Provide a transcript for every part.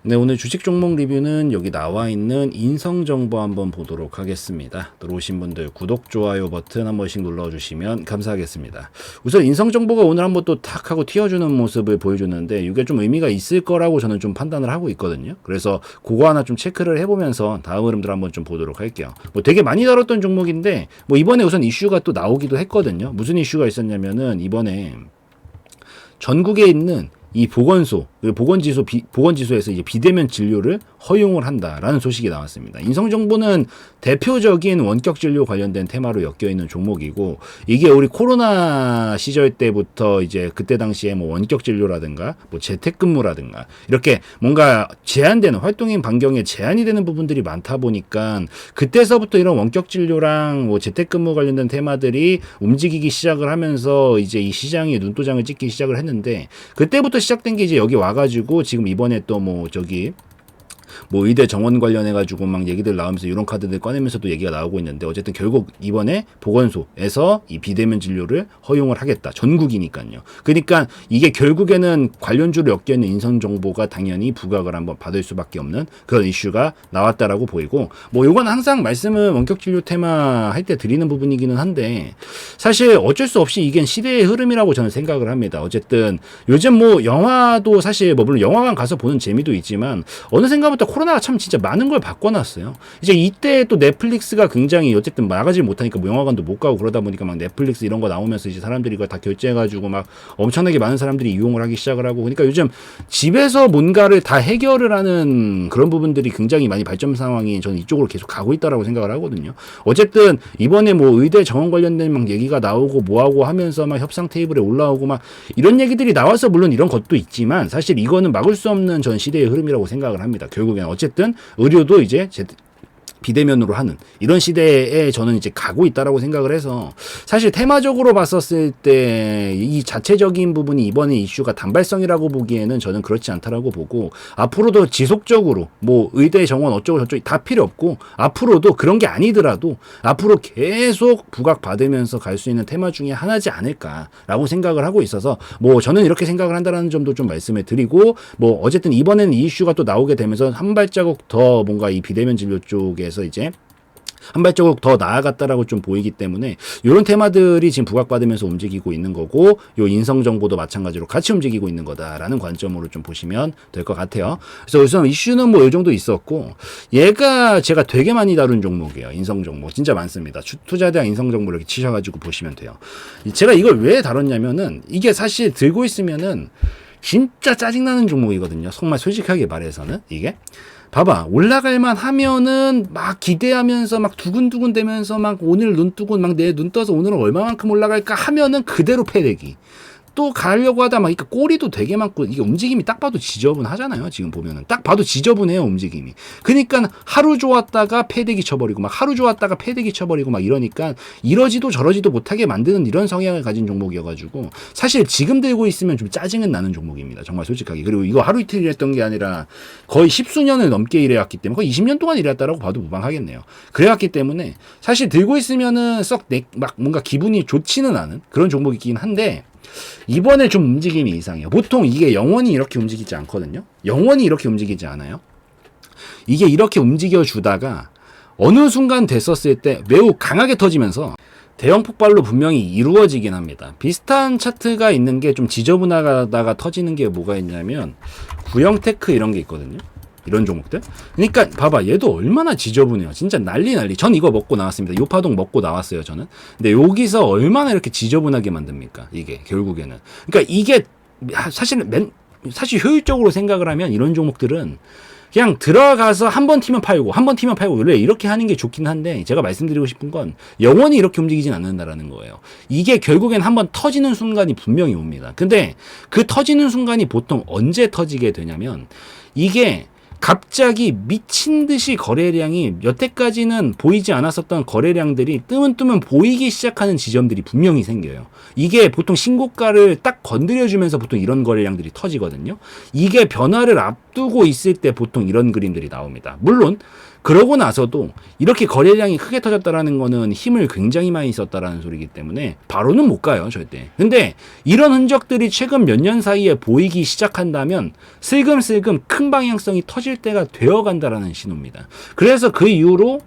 네, 오늘 주식 종목 리뷰는 여기 나와 있는 인성정보 한번 보도록 하겠습니다. 들어오신 분들 구독, 좋아요 버튼 한 번씩 눌러주시면 감사하겠습니다. 우선 인성정보가 오늘 한번 또 탁 하고 튀어주는 모습을 보여주는데 이게 좀 의미가 있을 거라고 저는 좀 판단을 하고 있거든요. 그래서 그거 하나 좀 체크를 해보면서 다음 흐름들 한번 좀 보도록 할게요. 뭐 되게 많이 다뤘던 종목인데 뭐 이번에 우선 이슈가 또 나오기도 했거든요. 무슨 이슈가 있었냐면은 이번에 전국에 있는 이 보건소, 보건지소에서 이제 비대면 진료를 허용을 한다라는 소식이 나왔습니다. 인성정보는 대표적인 원격 진료 관련된 테마로 엮여 있는 종목이고, 이게 우리 코로나 시절 때부터 이제 그때 당시에 뭐 원격 진료라든가 뭐 재택근무라든가 이렇게 뭔가 제한되는 활동인 반경에 제한이 되는 부분들이 많다 보니까 그때서부터 이런 원격 진료랑 뭐 재택근무 관련된 테마들이 움직이기 시작을 하면서 이제 이 시장이 눈도장을 찍기 시작을 했는데, 그때부터 시작된 게 이제 여기 와가지고 지금 이번에 또 뭐 저기 뭐 의대 정원 관련해가지고 막 얘기들 나오면서 이런 카드들 꺼내면서 또 얘기가 나오고 있는데, 어쨌든 결국 이번에 보건소에서 이 비대면 진료를 허용을 하겠다. 전국이니까요. 그러니까 이게 결국에는 관련주로 엮여있는 인성정보가 당연히 부각을 한번 받을 수밖에 없는 그런 이슈가 나왔다라고 보이고, 뭐 이건 항상 말씀을 원격 진료 테마 할 때 드리는 부분이기는 한데, 사실 어쩔 수 없이 이게 시대의 흐름이라고 저는 생각을 합니다. 어쨌든 요즘 뭐 영화도 사실 뭐 물론 영화관 가서 보는 재미도 있지만 어느샌가부터 코로나가 참 진짜 많은 걸 바꿔놨어요. 이제 이때 또 넷플릭스가 굉장히 어쨌든 나가지 못하니까 뭐 영화관도 못 가고 그러다 보니까 막 넷플릭스 이런 거 나오면서 이제 사람들이 이거 다 결제해가지고 막 엄청나게 많은 사람들이 이용을 하기 시작을 하고, 그러니까 요즘 집에서 뭔가를 다 해결을 하는 그런 부분들이 굉장히 많이 발전 상황이 저는 이쪽으로 계속 가고 있다라고 생각을 하거든요. 어쨌든 이번에 뭐 의대 정원 관련된 막 얘기가 나오고 뭐하고 하면서 막 협상 테이블에 올라오고 막 이런 얘기들이 나와서 물론 이런 것도 있지만, 사실 이거는 막을 수 없는 전 시대의 흐름이라고 생각을 합니다. 결국엔 어쨌든 의료도 이제 비대면으로 하는 이런 시대에 저는 이제 가고 있다라고 생각을 해서, 사실 테마적으로 봤었을 때 이 자체적인 부분이 이번에 이슈가 단발성이라고 보기에는 저는 그렇지 않다라고 보고, 앞으로도 지속적으로 뭐 의대 정원 어쩌고 저쩌고 다 필요 없고, 앞으로도 그런 게 아니더라도 앞으로 계속 부각받으면서 갈 수 있는 테마 중에 하나지 않을까라고 생각을 하고 있어서, 뭐 저는 이렇게 생각을 한다는 점도 좀 말씀을 드리고, 뭐 어쨌든 이번에는 이 이슈가 또 나오게 되면서 한 발자국 더 뭔가 이 비대면 진료 쪽에서 이제 한 발자국 더 나아갔다라고 좀 보이기 때문에 이런 테마들이 지금 부각받으면서 움직이고 있는 거고, 요 인성정보도 마찬가지로 같이 움직이고 있는 거다라는 관점으로 좀 보시면 될 것 같아요. 그래서 우선 이슈는 뭐 이 정도 있었고, 얘가 제가 되게 많이 다룬 종목이에요. 인성정보 진짜 많습니다. 투자대학 인성정보 이렇게 치셔가지고 보시면 돼요. 제가 이걸 왜 다뤘냐면은 이게 사실 들고 있으면은 진짜 짜증나는 종목이거든요. 정말 솔직하게 말해서는. 이게 봐봐, 올라갈만 하면은 막 기대하면서 막 두근두근 되면서 막 오늘 눈 뜨고 막 내 눈 떠서 오늘은 얼마만큼 올라갈까 하면은 그대로 패대기. 또 가려고 하다 막, 그러니까 꼬리도 되게 많고, 이게 움직임이 딱 봐도 지저분하잖아요. 지금 보면은 딱 봐도 지저분해요, 움직임이. 그러니까 하루 좋았다가 패대기 쳐버리고 막 하루 좋았다가 패대기 쳐버리고 막 이러니까 이러지도 저러지도 못하게 만드는 이런 성향을 가진 종목이어가지고, 사실 지금 들고 있으면 좀 짜증은 나는 종목입니다. 정말 솔직하게. 그리고 이거 하루 이틀 일했던 게 아니라 거의 10수년을 넘게 일해왔기 때문에, 거의 20년 동안 일했다라고 봐도 무방하겠네요. 그래왔기 때문에 사실 들고 있으면은 막 뭔가 기분이 좋지는 않은 그런 종목이긴 한데, 이번에 좀 움직임이 이상해요. 보통 이게 영원히 이렇게 움직이지 않거든요. 영원히 이렇게 움직이지 않아요. 이게 이렇게 움직여 주다가 어느 순간 됐었을 때 매우 강하게 터지면서 대형 폭발로 분명히 이루어지긴 합니다. 비슷한 차트가 있는 게 좀 지저분하다가 터지는 게 뭐가 있냐면 구형테크 이런 게 있거든요. 이런 종목들. 그러니까 봐봐, 얘도 얼마나 지저분해요. 진짜 난리. 전 이거 먹고 나왔습니다. 요파동 먹고 나왔어요, 저는. 근데 여기서 얼마나 이렇게 지저분하게 만듭니까, 이게 결국에는. 그러니까 이게 사실 효율적으로 생각을 하면 이런 종목들은 그냥 들어가서 한 번 튀면 팔고 한 번 튀면 팔고 원래 이렇게 하는 게 좋긴 한데, 제가 말씀드리고 싶은 건 영원히 이렇게 움직이진 않는다라는 거예요. 이게 결국엔 한 번 터지는 순간이 분명히 옵니다. 근데 그 터지는 순간이 보통 언제 터지게 되냐면, 이게 갑자기 미친 듯이 거래량이 여태까지는 보이지 않았었던 거래량들이 뜨문뜨문 보이기 시작하는 지점들이 분명히 생겨요. 이게 보통 신고가를 딱 건드려주면서 보통 이런 거래량들이 터지거든요. 이게 변화를 앞두고 있을 때 보통 이런 그림들이 나옵니다. 물론 그러고 나서도 이렇게 거래량이 크게 터졌다라는 거는 힘을 굉장히 많이 썼다라는 소리이기 때문에 바로는 못 가요, 절대. 근데 이런 흔적들이 최근 몇 년 사이에 보이기 시작한다면 슬금슬금 큰 방향성이 터질 때가 되어간다라는 신호입니다. 그래서 그 이후로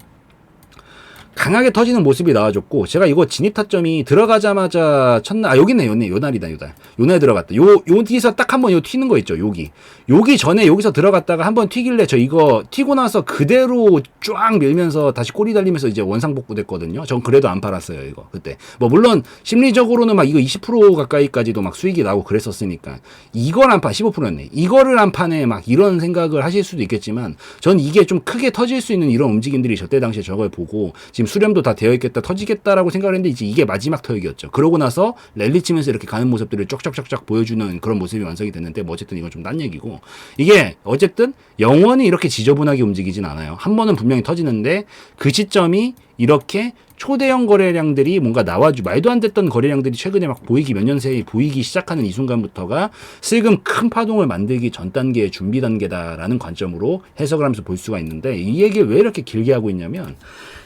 강하게 터지는 모습이 나와줬고, 제가 이거 진입 타점이 들어가자마자 첫날, 여기 있네, 요 날이다, 요 날. 요 날 들어갔다. 여기서 딱 한번 튀는 거 있죠, 여기. 여기 전에 여기서 들어갔다가 한번 튀길래 저 이거 튀고 나서 그대로 쫙 밀면서 다시 꼬리 달리면서 이제 원상복구 됐거든요. 전 그래도 안 팔았어요, 이거. 그때. 뭐, 물론, 심리적으로는 막 이거 20% 가까이까지도 막 수익이 나고 그랬었으니까. 이걸 안 파, 15%였네. 이거를 안 파네, 막 이런 생각을 하실 수도 있겠지만, 전 이게 좀 크게 터질 수 있는 이런 움직임들이 저때 당시에 저걸 보고, 지금 수렴도 다 되어 있겠다, 터지겠다라고 생각을 했는데 이제 이게 마지막 터익이었죠. 그러고 나서 랠리 치면서 이렇게 가는 모습들을 쩍쩍쩍쩍 보여주는 그런 모습이 완성이 됐는데, 뭐 어쨌든 이건 좀 딴 얘기고, 이게 어쨌든 영원히 이렇게 지저분하게 움직이진 않아요. 한 번은 분명히 터지는데 그 시점이 이렇게 초대형 거래량들이 뭔가 말도 안 됐던 거래량들이 최근에 막 보이기 몇 년 새에 보이기 시작하는 이 순간부터가 슬금 큰 파동을 만들기 전 단계의 준비 단계다라는 관점으로 해석을 하면서 볼 수가 있는데, 이 얘기를 왜 이렇게 길게 하고 있냐면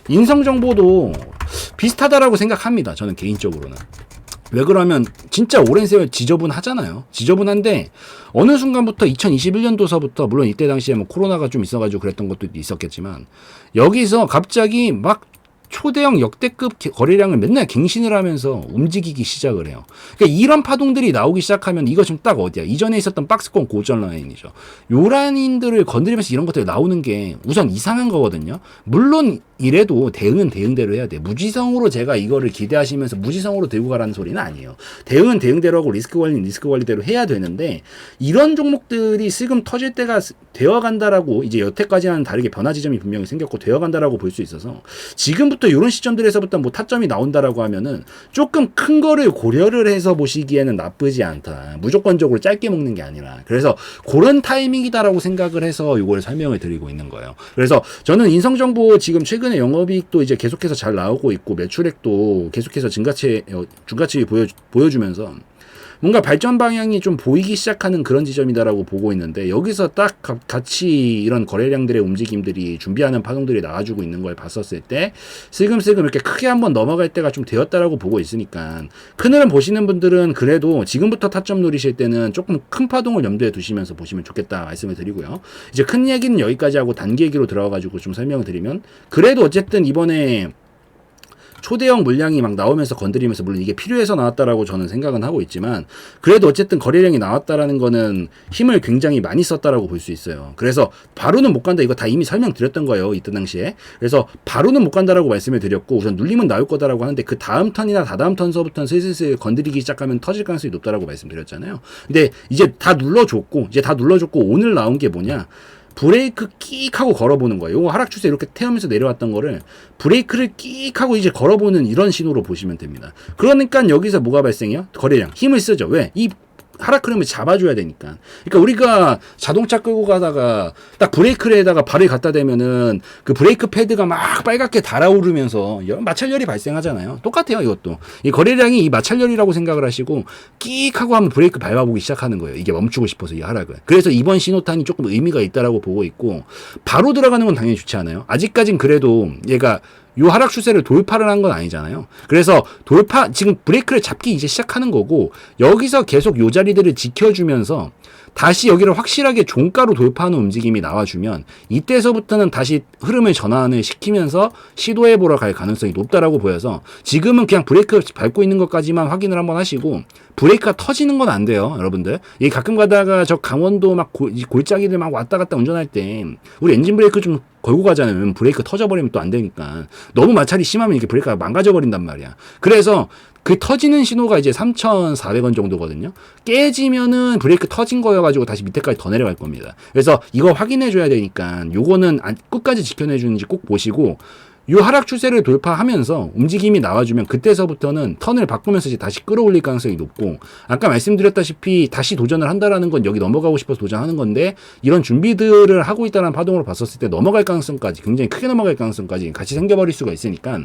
인성정보도 비슷하다라고 생각합니다. 저는 개인적으로는. 왜 그러면 진짜 오랜 세월 지저분하잖아요. 지저분한데 어느 순간부터 2021년도서부터 물론 이때 당시에 뭐 코로나가 좀 있어가지고 그랬던 것도 있었겠지만 여기서 갑자기 막 초대형 역대급 거래량을 맨날 갱신을 하면서 움직이기 시작을 해요. 그러니까 이런 파동들이 나오기 시작하면 이거 지금 딱 어디야? 이전에 있었던 박스권 고전 라인이죠. 요 라인들을 건드리면서 이런 것들이 나오는 게 우선 이상한 거거든요. 물론 이래도 대응은 대응대로 해야 돼. 무지성으로 제가 이거를 기대하시면서 무지성으로 들고 가라는 소리는 아니에요. 대응은 대응대로 하고 리스크 관리는 리스크 관리대로 해야 되는데, 이런 종목들이 슬금 터질 때가 되어간다라고, 이제 여태까지와는 다르게 변화 지점이 분명히 생겼고 되어간다라고 볼 수 있어서 지금부터 이런 시점들에서부터 뭐 타점이 나온다라고 하면은 조금 큰 거를 고려를 해서 보시기에는 나쁘지 않다. 무조건적으로 짧게 먹는 게 아니라. 그래서 그런 타이밍이다라고 생각을 해서 이걸 설명을 드리고 있는 거예요. 그래서 저는 인성정보 지금 최근에 영업이익도 이제 계속해서 잘 나오고 있고 매출액도 계속해서 중가치 보여주면서 뭔가 발전 방향이 좀 보이기 시작하는 그런 지점이다라고 보고 있는데, 여기서 딱 같이 이런 거래량들의 움직임들이 준비하는 파동들이 나와주고 있는 걸 봤었을 때 슬금슬금 이렇게 크게 한번 넘어갈 때가 좀 되었다라고 보고 있으니까, 큰 흐름 보시는 분들은 그래도 지금부터 타점 노리실 때는 조금 큰 파동을 염두에 두시면서 보시면 좋겠다 말씀을 드리고요. 이제 큰 얘기는 여기까지 하고 단기 얘기로 들어가가지고 좀 설명을 드리면, 그래도 어쨌든 이번에 초대형 물량이 막 나오면서 건드리면서, 물론 이게 필요해서 나왔다라고 저는 생각은 하고 있지만, 그래도 어쨌든 거래량이 나왔다라는 거는 힘을 굉장히 많이 썼다라고 볼 수 있어요. 그래서 바로는 못 간다, 이거 다 이미 설명드렸던 거예요, 이때 당시에. 그래서 바로는 못 간다라고 말씀을 드렸고, 우선 눌리면 나올 거다라고 하는데 그 다음 턴이나 다다음 턴서부터는 슬슬 건드리기 시작하면 터질 가능성이 높다라고 말씀드렸잖아요. 근데 이제 다 눌러줬고 오늘 나온 게 뭐냐, 브레이크 끽 하고 걸어보는 거예요. 요거 하락 추세 이렇게 태우면서 내려왔던 거를 브레이크를 끽 하고 이제 걸어보는 이런 신호로 보시면 됩니다. 그러니까 여기서 뭐가 발생해요? 거래량, 힘을 쓰죠. 왜? 이 하락 흐름을 잡아줘야 되니까. 그러니까 우리가 자동차 끌고 가다가 딱 브레이크에다가 발을 갖다 대면은 그 브레이크 패드가 막 빨갛게 달아오르면서 마찰열이 발생하잖아요. 똑같아요, 이것도. 이 거래량이 이 마찰열이라고 생각을 하시고 끽 하고 한번 브레이크 밟아보기 시작하는 거예요. 이게 멈추고 싶어서, 이 하락을. 그래서 이번 신호탄이 조금 의미가 있다라고 보고 있고, 바로 들어가는 건 당연히 좋지 않아요. 아직까진 그래도 얘가 요 하락 추세를 돌파를 한 건 아니잖아요. 그래서 지금 브레이크를 잡기 이제 시작하는 거고, 여기서 계속 요 자리들을 지켜주면서 다시 여기를 확실하게 종가로 돌파하는 움직임이 나와주면 이때서부터는 다시 흐름을 전환을 시키면서 시도해보러 갈 가능성이 높다라고 보여서, 지금은 그냥 브레이크 밟고 있는 것까지만 확인을 한번 하시고, 브레이크가 터지는 건 안 돼요, 여러분들. 이 가끔 가다가 저 강원도 막 골짜기들 막 왔다 갔다 운전할 때 우리 엔진 브레이크 좀 걸고 가잖아요. 왜냐면 브레이크 터져버리면 또 안 되니까. 너무 마찰이 심하면 이렇게 브레이크가 망가져버린단 말이야. 그래서 그 터지는 신호가 이제 3,400원 정도거든요. 깨지면은 브레이크 터진 거여가지고 다시 밑에까지 더 내려갈 겁니다. 그래서 이거 확인해줘야 되니까 요거는 끝까지 지켜내주는지 꼭 보시고, 요 하락 추세를 돌파하면서 움직임이 나와주면 그때서부터는 턴을 바꾸면서 이제 다시 끌어올릴 가능성이 높고, 아까 말씀드렸다시피 다시 도전을 한다라는 건 여기 넘어가고 싶어서 도전하는 건데, 이런 준비들을 하고 있다는 파동으로 봤었을 때 넘어갈 가능성까지, 굉장히 크게 넘어갈 가능성까지 같이 생겨버릴 수가 있으니까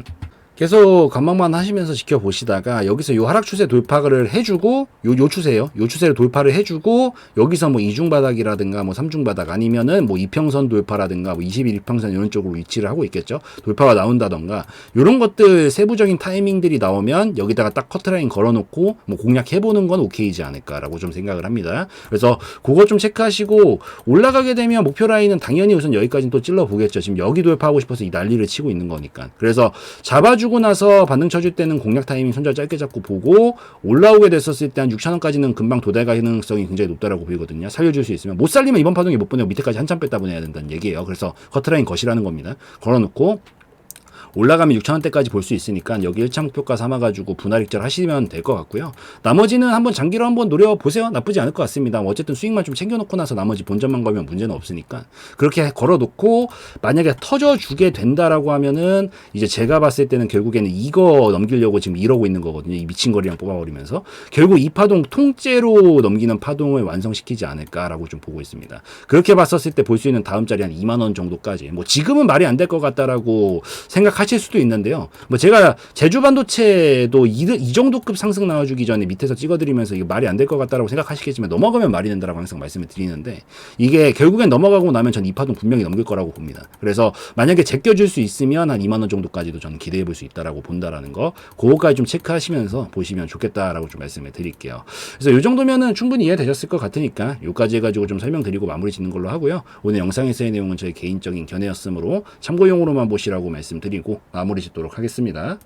계속 관망만 하시면서 지켜보시다가 여기서 요 하락 추세 돌파를 해주고 요 추세요. 요 추세를 돌파를 해주고 여기서 뭐 이중 바닥이라든가 뭐 삼중 바닥 아니면은 뭐 이평선 돌파라든가 뭐 21 이평선 이런 쪽으로 위치를 하고 있겠죠. 돌파가 나온다던가 요런 것들 세부적인 타이밍들이 나오면 여기다가 딱 커트라인 걸어놓고 뭐 공략해보는 건 오케이지 않을까라고 좀 생각을 합니다. 그래서 그거 좀 체크하시고 올라가게 되면 목표 라인은 당연히 우선 여기까지는 또 찔러 보겠죠. 지금 여기 돌파하고 싶어서 이 난리를 치고 있는 거니까. 그래서 잡아주고 나서 반등 쳐줄 때는 공략 타이밍 손절 짧게 잡고 보고 올라오게 됐었을 때 한 6,000원까지는 금방 도달 가능성이 굉장히 높다라고 보이거든요. 살려줄 수 있으면 못 살리면 이번 파동에 못 보내고 밑에까지 한참 뺐다 보내야 된다는 얘기예요. 그래서 커트라인 거시라는 겁니다. 걸어놓고 올라가면 6,000원대까지 볼 수 있으니까 여기 1차 목표가 삼아가지고 분할익절 하시면 될 것 같고요. 나머지는 한번 장기로 한번 노려보세요. 나쁘지 않을 것 같습니다. 뭐 어쨌든 수익만 좀 챙겨놓고 나서 나머지 본전만 걸면 문제는 없으니까 그렇게 걸어놓고 만약에 터져주게 된다라고 하면은 이제 제가 봤을 때는 결국에는 이거 넘기려고 지금 이러고 있는 거거든요. 이 미친 거리랑 뽑아버리면서 결국 이 파동 통째로 넘기는 파동을 완성시키지 않을까라고 좀 보고 있습니다. 그렇게 봤었을 때 볼 수 있는 다음 자리 한 2만 원 정도까지 뭐 지금은 말이 안 될 것 같다라고 생각하실 수도 있는데요. 뭐 제가 제주 반도체도 이 정도급 상승 나와주기 전에 밑에서 찍어드리면서 이거 말이 안 될 것 같다라고 생각하시겠지만 넘어가면 말이 된다라고 항상 말씀을 드리는데 이게 결국엔 넘어가고 나면 전 이 파동 분명히 넘길 거라고 봅니다. 그래서 만약에 제껴줄 수 있으면 한 2만 원 정도까지도 저는 기대해 볼 수 있다라고 본다라는 거 그거까지 좀 체크하시면서 보시면 좋겠다라고 좀 말씀을 드릴게요. 그래서 이 정도면은 충분히 이해되셨을 것 같으니까 요까지 해가지고 좀 설명드리고 마무리 짓는 걸로 하고요. 오늘 영상에서의 내용은 저희 개인적인 견해였으므로 참고용으로만 보시라고 말씀드리고 마무리 짓도록 하겠습니다.